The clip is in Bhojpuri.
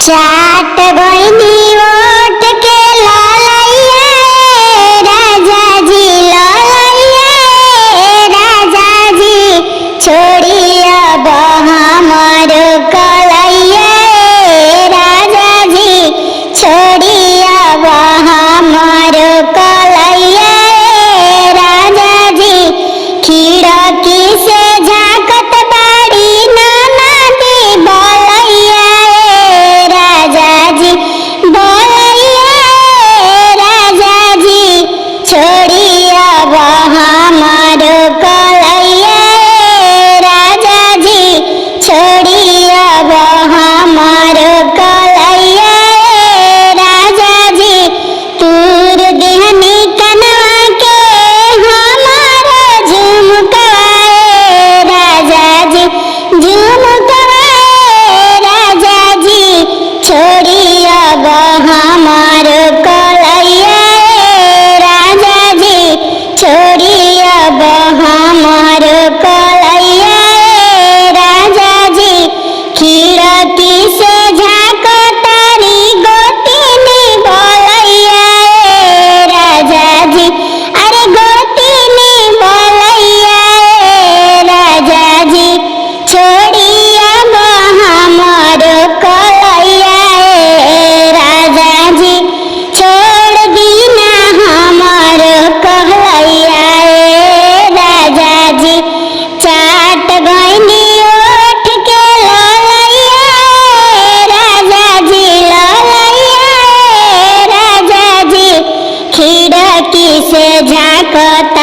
चाट गइनी ओठ के ललैया राजा जी, ललैया राजा जी, छोड़ी अब हमर कलैया राजा जी, छोड़ी अब हमर कलैया राजा जी। खिड़की से झाँकत बाड़ी ननदी बोलैया राजा जी, बोलैया राजा जी, छोड़ी अब हमर कलैया राजा जी, छोड़ी अब हमर कलैया राजा जी। तूर देहनी कनवा के हमार झुमकाए राजा जी, झुमकाए राजा जी, छोड़ी अब हमार कलैया राजा जी, छोड़ी अब हमार कलैया राजा जी। खिड़की से झाँकतारी गोतिनी बोलैया राजा जी, अरे गोतिनी बोलैया राजा जी, छोड़ी अब हमर कलैया राजा जी, छोड़ दीना हमर कहलैया राजा जी। चाट गइनी ओठ के ललैया राजा जी, ललैया राजा जी, खिड़की से झाँकता